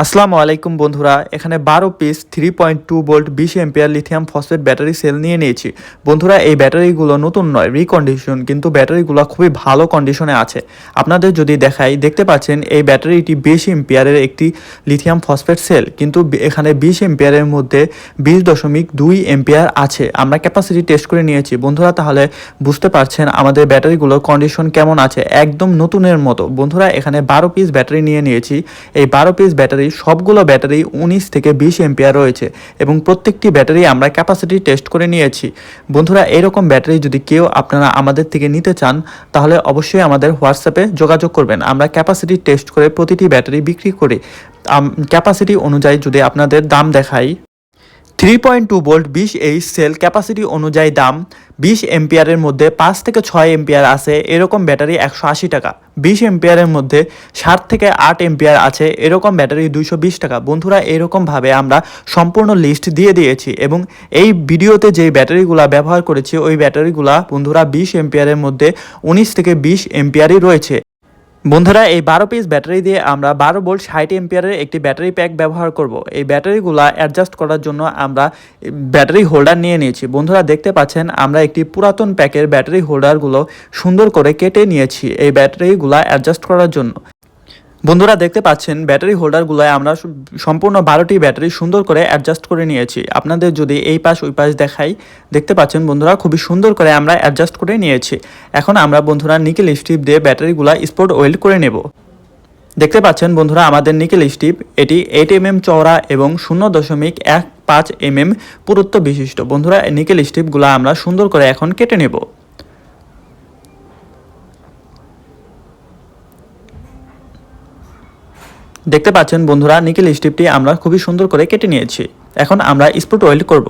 আসসালামু আলাইকুম বন্ধুরা, এখানে 12 piece 3.2 volt 20 ampere lithium phosphate battery sell নিয়ে নিয়েছি। বন্ধুরা, এই ব্যাটারিগুলো নতুন নয়, রিকন্ডিশন, কিন্তু ব্যাটারিগুলো খুবই ভালো কন্ডিশনে আছে। আপনাদের যদি দেখাই, দেখতে পাচ্ছেন এই ব্যাটারিটি 20 এম্পিয়ারের একটি লিথিয়াম ফসফেট সেল, কিন্তু এখানে 20 এম্পিয়ারের মধ্যে 20.2 এম্পিয়ার আছে। আমরা ক্যাপাসিটি টেস্ট করে নিয়েছি বন্ধুরা, তাহলে বুঝতে পারছেন আমাদের ব্যাটারিগুলোর কন্ডিশন কেমন আছে, একদম নতুনের মতো। বন্ধুরা, এখানে 12 পিস ব্যাটারি নিয়ে নিয়েছি। এই 12 পিস ব্যাটারি সবগুলো ব্যাটারি 19 থেকে 20 এম্পিয়ার রয়েছে এবং প্রত্যেকটি ব্যাটারি আমরা ক্যাপাসিটি টেস্ট করে নিয়েছি। বন্ধুরা, এরকম ব্যাটারি যদি কেউ আপনারা আমাদের থেকে নিতে চান, তাহলে অবশ্যই আমাদের হোয়াটসঅ্যাপে যোগাযোগ করবেন। আমরা ক্যাপাসিটি টেস্ট করে প্রতিটি ব্যাটারি বিক্রি করি। ক্যাপাসিটি অনুযায়ী যদি আপনাদের দাম দেখাই, 3.2 ভোল্ট 20 এইচ সেল ক্যাপাসিটি অনুযায়ী দাম 20 এম্পিয়ারের মধ্যে 5 থেকে 6 এম্পিয়ার আছে এরকম ব্যাটারি 180 টাকা। 20 এম্পিয়ারের মধ্যে 7 থেকে 8 এম্পিয়ার আছে এরকম ব্যাটারি 220 টাকা। বন্ধুরা, এরকমভাবে আমরা সম্পূর্ণ লিস্ট দিয়ে দিয়েছি এবং এই ভিডিওতে যে ব্যাটারিগুলো ব্যবহার করেছি ওই ব্যাটারিগুলো বন্ধুরা 20 এম্পিয়ারের মধ্যে 19 থেকে 20 এম্পিয়ারই রয়েছে। বন্ধুরা, এই 12 পিস ব্যাটারি দিয়ে আমরা 12 ভোল্ট 60 এম্পিয়ারের একটি ব্যাটারি প্যাক ব্যবহার করব। এই ব্যাটারিগুলো অ্যাডজাস্ট করার জন্য আমরা ব্যাটারি হোল্ডার নিয়ে নিয়েছি। বন্ধুরা, দেখতে পাচ্ছেন আমরা একটি পুরাতন প্যাকের ব্যাটারি হোল্ডারগুলো সুন্দর করে কেটে নিয়েছি এই ব্যাটারিগুলো অ্যাডজাস্ট করার জন্য। বন্ধুরা, দেখতে পাচ্ছেন ব্যাটারি হোল্ডারগুলোয় আমরা সম্পূর্ণ 12টি ব্যাটারি সুন্দর করে অ্যাডজাস্ট করে নিয়েছি। আপনাদের যদি এই পাশ ওই পাশ দেখাই, দেখতে পাচ্ছেন বন্ধুরা খুবই সুন্দর করে আমরা অ্যাডজাস্ট করে নিয়েছি। এখন আমরা বন্ধুরা নিকেল স্ট্রিপ দিয়ে ব্যাটারিগুলো স্পট ওয়েল্ড করে নেব। দেখতে পাচ্ছেন বন্ধুরা আমাদের নিকেল স্ট্রিপ, এটি 8 mm চওড়া এবং 0.15 mm পুরুত্ব বিশিষ্ট। বন্ধুরা, নিকেল স্ট্রিপগুলো আমরা সুন্দর করে এখন কেটে নেব। দেখতে পাচ্ছেন বন্ধুরা নিকেল স্ট্রিপটি আমরা খুবই সুন্দর করে কেটে নিয়েছি। এখন আমরা স্পট ওয়েল্ড করব।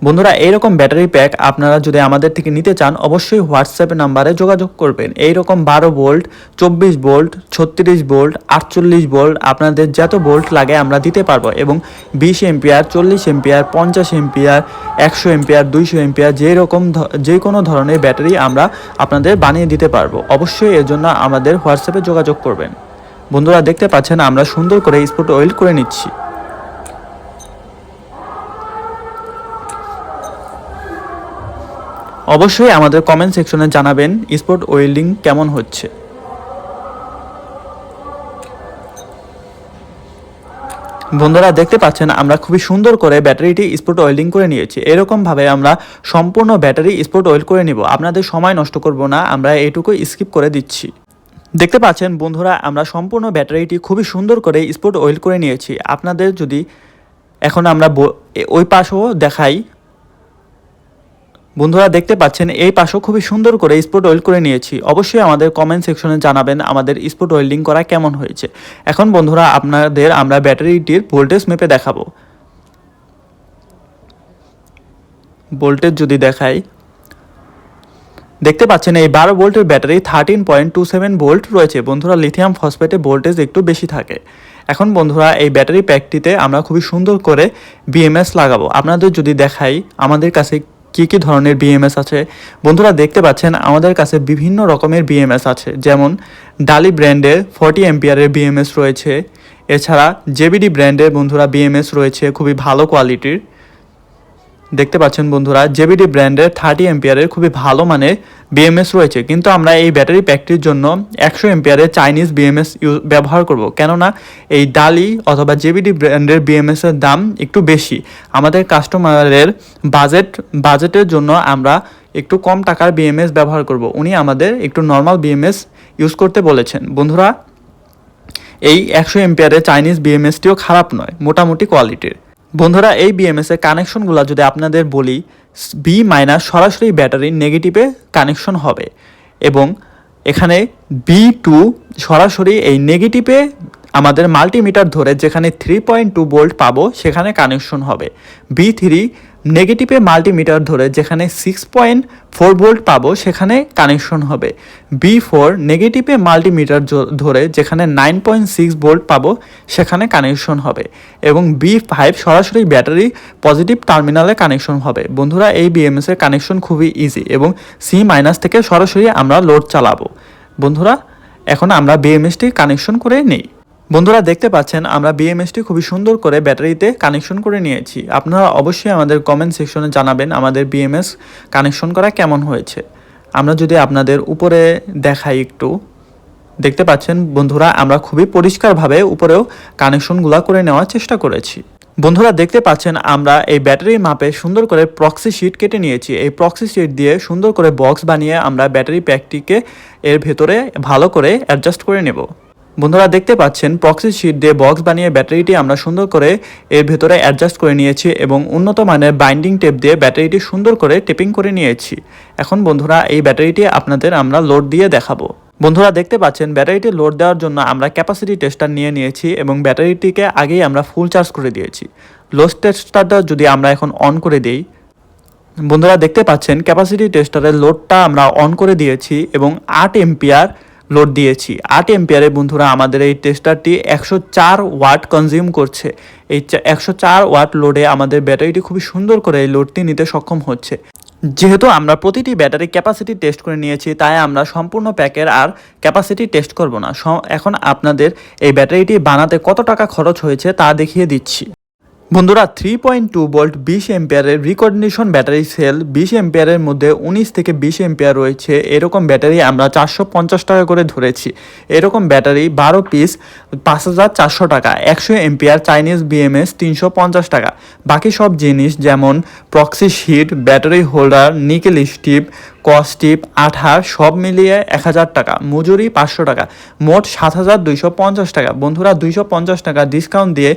বন্ধুরা, এইরকম ব্যাটারি প্যাক আপনারা যদি আমাদের থেকে নিতে চান, অবশ্যই হোয়াটসঅ্যাপ নাম্বারে যোগাযোগ করবেন। এইরকম 12 ভোল্ট 24 ভোল্ট 36 ভোল্ট 48 ভোল্ট আপনাদের যত ভোল্ট লাগে আমরা দিতে পারবো এবং 20 ampere 40 ampere 50 ampere 100 ampere 200 ampere যে কোনো ধরনের ব্যাটারি আমরা আপনাদের বানিয়ে দিতে পারবো। অবশ্যই এর জন্য আমাদের হোয়াটসঅ্যাপে যোগাযোগ করবেন। বন্ধুরা, দেখতে পাচ্ছেন আমরা সুন্দর করে স্পট ওয়েল্ড করে নিচ্ছি। অবশ্যই আমাদের কমেন্ট সেকশনে জানাবেন স্পট ওয়েল্ডিং কেমন হচ্ছে। বন্ধুরা, দেখতে পাচ্ছেন আমরা খুবই সুন্দর করে ব্যাটারিটি স্পট ওয়েল্ডিং করে নিয়েছি। এরকমভাবে আমরা সম্পূর্ণ ব্যাটারি স্পট ওয়েল্ড করে নিব। আপনাদের সময় নষ্ট করব না, আমরা এইটুকু স্কিপ করে দিচ্ছি। দেখতে পাচ্ছেন বন্ধুরা আমরা সম্পূর্ণ ব্যাটারিটি খুবই সুন্দর করে স্পট ওয়েল্ড করে নিয়েছি। আপনাদের যদি এখন আমরা ওই পাশও দেখাই, বন্ধুরা দেখতে পাচ্ছেন এই পাশও খুবই সুন্দর করে স্পট ওয়েল্ড করে নিয়েছি। অবশ্যই আমাদের কমেন্ট সেকশনে জানাবেন আমাদের স্পট ওয়েল্ডিং করা কেমন হয়েছে। এখন বন্ধুরা আপনাদের আমরা ব্যাটারিটির ভোল্টেজ মেপে দেখাবো। ভোল্টেজ যদি দেখাই, দেখতে পাচ্ছেন এই 12 ভোল্টের ব্যাটারি 13.27 ভোল্ট রয়েছে। বন্ধুরা, লিথিয়াম ফসফেটে ভোল্টেজ একটু বেশি থাকে। এখন বন্ধুরা এই ব্যাটারি প্যাকটিতে আমরা খুবই সুন্দর করে বিএমএস লাগাবো। আপনাদের যদি দেখাই আমাদের কাছে কী ধরনের বিএমএস আছে, বন্ধুরা দেখতে পাচ্ছেন আমাদের কাছে বিভিন্ন রকমের বিএমএস আছে। যেমন ডালি ব্র্যান্ডের 40 এম্পিয়ারের বিএমএস রয়েছে, এছাড়া জেবিডি ব্র্যান্ডের বন্ধুরা বিএমএস রয়েছে খুবই ভালো কোয়ালিটির। দেখতে পাচ্ছেন বন্ধুরা জেবিডি ব্র্যান্ডের 30 এম্পিয়ারের খুবই ভালো মানের বিএমএস রয়েছে, কিন্তু আমরা এই ব্যাটারি প্যাকটির জন্য 100 এম্পিয়ারের চাইনিজ বিএমএস ব্যবহার করব, কেননা এই ডালি অথবা জেবিডি ব্র্যান্ডের বিএমএসের দাম একটু বেশি। আমাদের কাস্টমারের বাজেটের জন্য আমরা একটু কম টাকার বিএমএস ব্যবহার করব। উনি আমাদের একটু নর্মাল বিএমএস ইউজ করতে বলেছেন। বন্ধুরা, এই 100 এম্পিয়ারের চাইনিজ বিএমএসটিও খারাপ নয়, মোটামুটি কোয়ালিটির। বন্ধুরা, এই বিএমএস এর কানেকশনগুলো যদি আপনাদের বলি, বি মাইনাস সরাসরি ব্যাটারির নেগেটিভে কানেকশন হবে এবং এখানে B2 সরাসরি এই নেগেটিভে আমাদের মাল্টিমিটার ধরে যেখানে 3.2 ভোল্ট পাবো সেখানে কানেকশন হবে। B3 নেগেটিভে মাল্টিমিটার ধরে যেখানে 6.4 ভোল্ট পাবো সেখানে কানেকশন হবে। B4 নেগেটিভে মাল্টিমিটার ধরে যেখানে 9.6 ভোল্ট পাবো সেখানে কানেকশন হবে এবং B5 সরাসরি ব্যাটারি পজিটিভ টার্মিনালে কানেকশন হবে। বন্ধুরা, এই বিএমএস এর কানেকশন খুবই ইজি এবং C- থেকে সরাসরি আমরা লোড চালাবো। বন্ধুরা, এখন আমরা বিএমএসটি কানেকশন করে নেই। বন্ধুরা দেখতে পাচ্ছেন আমরা বিএমএসটি খুবই সুন্দর করে ব্যাটারিতে কানেকশন করে নিয়েছি। আপনারা অবশ্যই আমাদের কমেন্ট সেকশনে জানাবেন আমাদের বিএমএস কানেকশন করা কেমন হয়েছে। আমরা যদি আপনাদের উপরে দেখাই একটু, দেখতে পাচ্ছেন বন্ধুরা আমরা খুবই পরিষ্কারভাবে উপরেও কানেকশনগুলো করে নেওয়ার চেষ্টা করেছি। বন্ধুরা দেখতে পাচ্ছেন আমরা এই ব্যাটারির মাপে সুন্দর করে প্রক্সি শিট কেটে নিয়েছি। এই প্রক্সি শিট দিয়ে সুন্দর করে বক্স বানিয়ে আমরা ব্যাটারি প্যাকটিকে এর ভেতরে ভালো করে অ্যাডজাস্ট করে নেব। বন্ধুরা দেখতে পাচ্ছেন প্রক্সি শিট দিয়ে বক্স বানিয়ে ব্যাটারিটি আমরা সুন্দর করে এর ভেতরে অ্যাডজাস্ট করে নিয়েছি এবং উন্নত মানের বাইন্ডিং টেপ দিয়ে ব্যাটারিটি সুন্দর করে টেপিং করে নিয়েছি। এখন বন্ধুরা এই ব্যাটারিটি আপনাদের আমরা লোড দিয়ে দেখাবো। বন্ধুরা দেখতে পাচ্ছেন ব্যাটারিটি লোড দেওয়ার জন্য আমরা ক্যাপাসিটি টেস্টার নিয়ে নিয়েছি এবং ব্যাটারিটিকে আগেই আমরা ফুল চার্জ করে দিয়েছি। লোড টেস্টারটা যদি আমরা এখন অন করে দিই, বন্ধুরা দেখতে পাচ্ছেন ক্যাপাসিটি টেস্টারের লোডটা আমরা অন করে দিয়েছি এবং 8 এম্পিয়ার লোড দিয়েছি। 8 এম্পিয়ারে বন্ধুরা আমাদের এই টেস্টারটি 104 ওয়াট কনজিউম করছে। এই 104 ওয়াট লোডে আমাদের ব্যাটারিটি খুবই সুন্দর করে এই লোডটি নিতে সক্ষম হচ্ছে। যেহেতু আমরা প্রতিটি ব্যাটারি ক্যাপাসিটি টেস্ট করে নিয়েছি, তাই আমরা সম্পূর্ণ প্যাকের আর ক্যাপাসিটি টেস্ট করব না। এখন আপনাদের এই ব্যাটারিটি বানাতে কত টাকা খরচ হয়েছে তা দেখিয়ে দিচ্ছি। বন্ধুরা 3.2 ভোল্ট 20 এম্পিয়ারের রিকন্ডিশন ব্যাটারি সেল, 20 এম্পিয়ারের মধ্যে 19 থেকে 20 এম্পিয়ার রয়েছে। এরকম ব্যাটারি আমরা 450 টাকা করে ধরেছি। এরকম ব্যাটারি 12 পিস 5400 টাকা। 100 এম্পিয়ার চাইনিজ বিএমএস 350 টাকা। বাকি সব জিনিস যেমন proxy sheet, battery holder, nickel strip, কস্টিপ, আঠা সব মিলিয়ে 1000 টাকা। মজুরি 500 টাকা। মোট 7250 টাকা। বন্ধুরা 250 টাকা ডিসকাউন্ট দিয়ে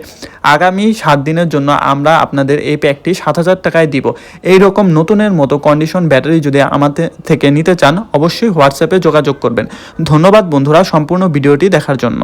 আগামী 7 দিনের জন্য আমরা আপনাদের এই প্যাকটি 7000 টাকায় দিব। এইরকম নতুনের মতো কন্ডিশন ব্যাটারি যদি আমাদের থেকে নিতে চান অবশ্যই হোয়াটসঅ্যাপে যোগাযোগ করবেন। ধন্যবাদ বন্ধুরা সম্পূর্ণ ভিডিওটি দেখার জন্য।